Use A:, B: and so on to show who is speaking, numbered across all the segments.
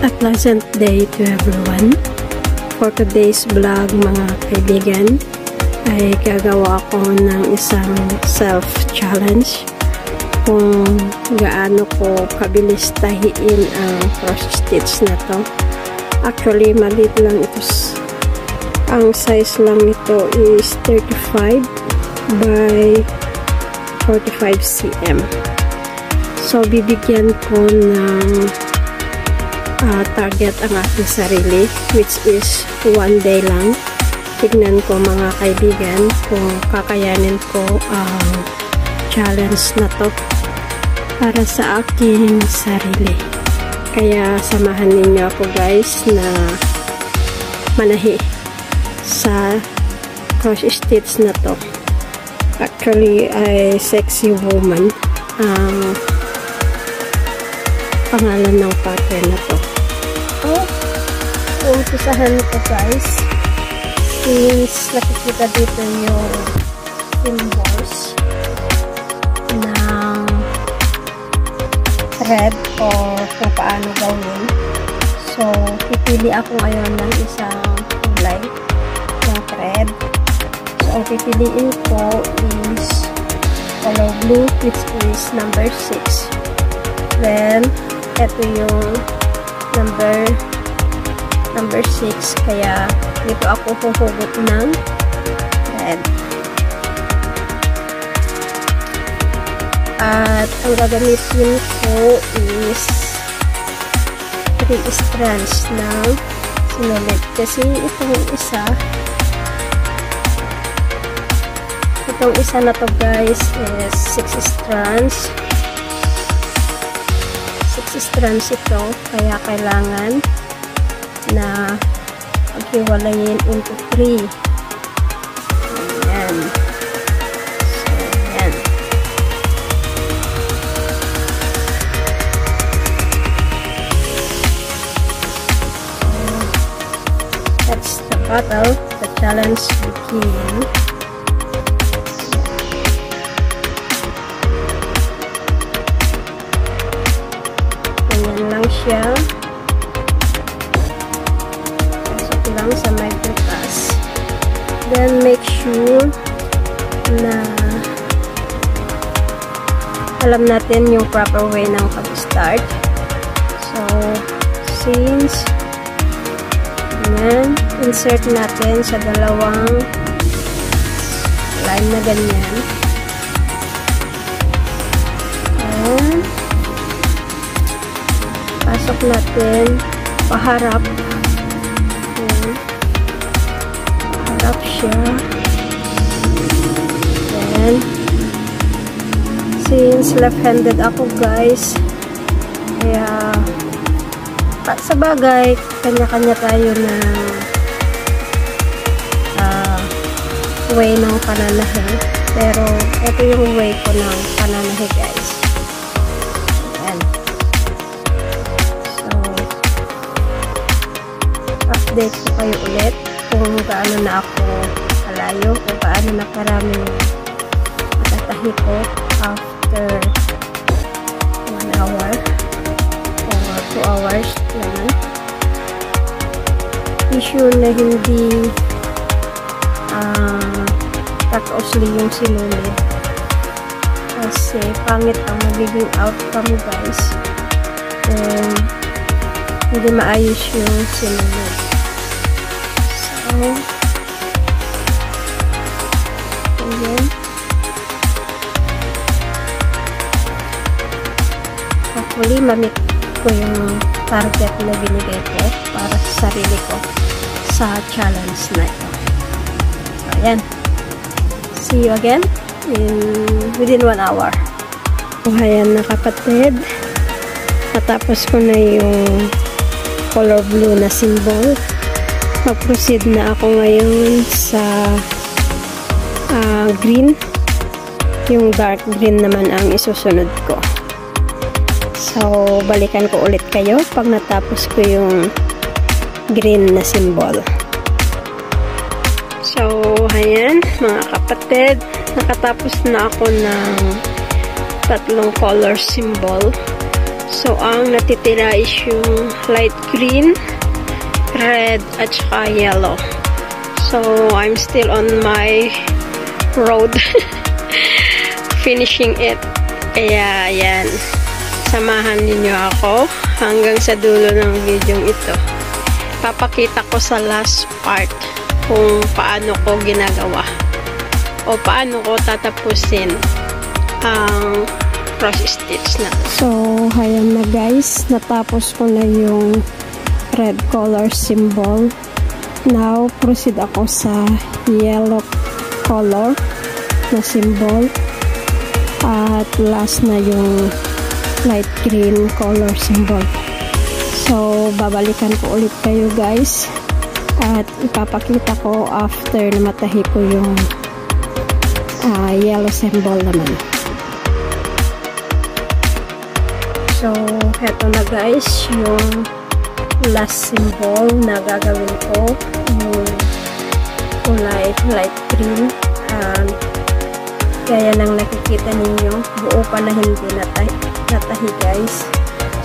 A: A pleasant day to everyone. For today's vlog mga kaibigan ay gagawa ko ng isang self-challenge kung gaano ko kabilis tahiin ang cross stitch na to. Actually maliit lang ito. Ang size lang nito is 35 by 45 cm. So bibigyan ko ng target ang aking sarili, which is 1 day lang. Tignan ko mga kaibigan kung kakayanin ko ang challenge na to para sa aking sarili. Kaya samahan ninyo ako guys na manahi sa cross stitch na to. Actually ay Sexy Woman ang pangalan ng pattern na to. Umpisahan ko guys, since nakikita dito yung symbols ng thread o kung paano gawin. So pipili ako ngayon ng isang kulay ng thread. So ang pipiliin ko is color blue, which is number 6. Then ito yung number 6, kaya dito ako huhugot ng red. At ang gagamitin ko is 3 strands ng sinulid, kasi itong isa na to guys is 6 strands. 6 strands ito, kaya kailangan na paghiwalayin into 3. Ayan. So, ayan. That's the battle. The challenge begins. Ayan lang siya. Sa may butas. Then make sure na alam natin yung proper way ng pag-start. So since insert natin sa dalawang line na ganyan. And pasok natin paharap. Siya. Then since left-handed ako guys, kaya sa bagay kanya-kanya tayo na way ng pananahe, pero ito yung way ko ng pananahe guys. Ayan. So update ko kayo ulit kung gaano na ako kalayo, kung gaano na karaming matatahi ko after 1 hour or 2 hours naman. Issue na hindi takosli yung sinulid, kasi pangit ang magiging outcome guys kung hindi maayos yung sinulid. Ayan. Hopefully mamit ko yung target na binigay ko para sa sarili ko sa challenge na ito. So, ayan. See you again within 1 hour. Ayan na kapatid, natapos ko na yung color blue na symbol. Mag-proceed na ako ngayon sa green. Yung dark green naman ang isusunod ko. So, balikan ko ulit kayo pag natapos ko yung green na symbol. So, ayan mga kapatid, nakatapos na ako ng 3 color symbol. So, ang natitira is yung light green, red, at saka yellow. So, I'm still on my road finishing it. Kaya, ayan. Samahan ninyo ako hanggang sa dulo ng video ito. Papakita ko sa last part kung paano ko ginagawa o paano ko tatapusin ang cross stitch na. So, ayan na guys. Natapos ko na yung red color symbol. Now, proceed ako sa yellow color na symbol. At last na yung light green color symbol. So, babalikan ko ulit kayo guys. At ipapakita ko after na matahi ko yung yellow symbol naman. So, heto na guys yung last symbol na gagawin ko, yung kulay light green. Gaya ng nakikita ninyo, buo pa na hindi natahi guys.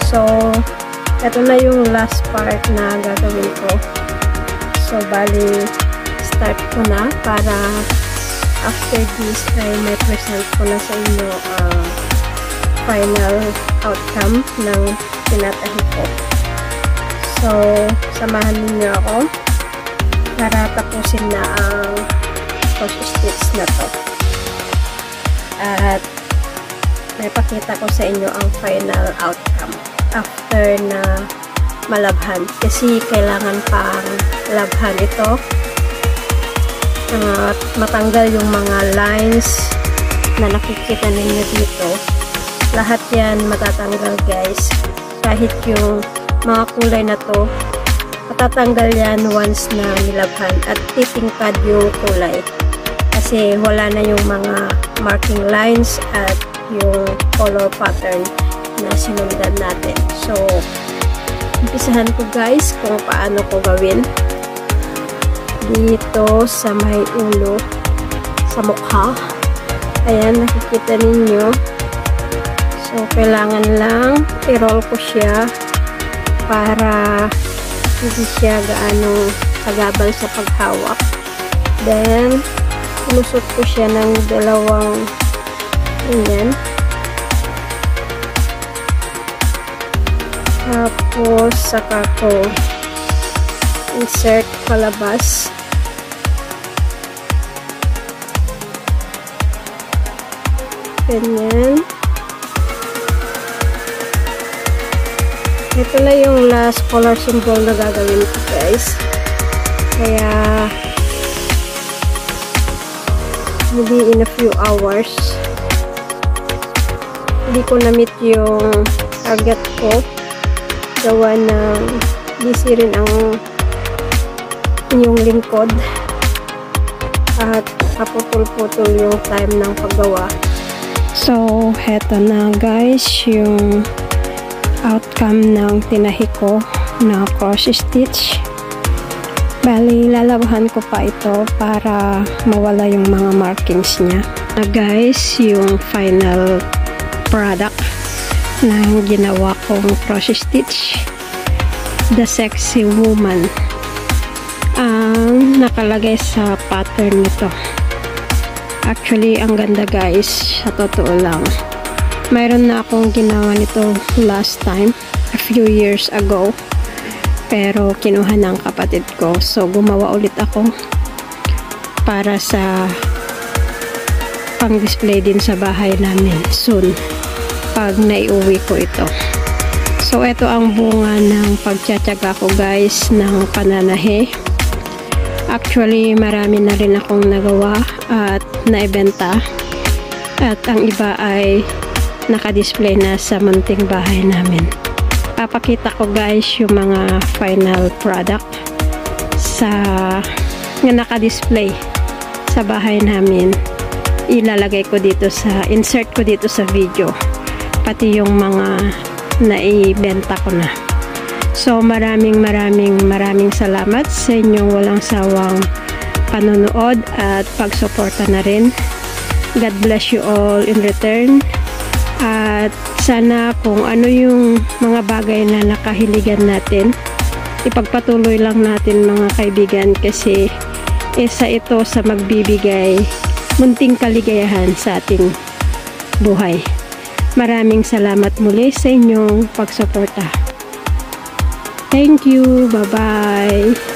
A: So, ito na yung last part na gagawin ko. So, bali start ko na para after this ay may present ko na sa inyo final outcome ng tinatahi ko. So, samahan niyo ako para tapusin na ang cross stitch na to. At may pakita ko sa inyo ang final outcome after na malabhan. Kasi kailangan pang labhan ito. At matanggal yung mga lines na nakikita ninyo dito. Lahat yan matatanggal guys. Kahit yung mga kulay na to, matatanggal yan once na nilabhan at titingkad yung kulay. Kasi wala na yung mga marking lines at yung color pattern na sinundan natin. So, umpisahan ko guys kung paano ko gawin. Dito sa may ulo, sa mukha. Ayan, nakikita ninyo. So, kailangan lang i-roll ko siya para hindi siya gaano kagabal sa paghawak. Then, lusot ko siya ng dalawang ganyan. Tapos, saka ko insert palabas. Ganyan. Ito na yung last color symbol na gagawin ko guys. Kaya maybe in a few hours hindi ko na-meet yung target ko. Gawa ng busy rin ang inyong lingkod at kaputol-putol yung time ng paggawa. So, heto na guys yung outcome ng tinahi ko na cross stitch. Bali, lalabhan ko pa ito para mawala yung mga markings niya. Guys, yung final product ng ginawa kong cross stitch, The Sexy Woman, ang nakalagay sa pattern nito. Actually, ang ganda guys, sa totoo lang. Mayroon na akong ginawa nito last time, a few years ago. Pero kinuha ng kapatid ko. So, gumawa ulit ako para sa pang-display din sa bahay namin soon pag naiuwi ko ito. So, ito ang bunga ng pagtsatsaga ko guys ng pananahe. Actually, marami na rin akong nagawa at naibenta. At ang iba ay naka-display na sa munting bahay namin. Papakita ko guys yung mga final product na naka-display sa bahay namin. Ilalagay ko dito insert ko dito sa video. Pati yung mga naibenta ko na. So maraming salamat sa inyong walang sawang panonood at pagsuporta na rin. God bless you all in return. At sana kung ano yung mga bagay na nakahiligan natin, ipagpatuloy lang natin mga kaibigan, kasi isa ito sa magbibigay munting kaligayahan sa ating buhay. Maraming salamat muli sa inyong pagsuporta. Thank you. Bye-bye.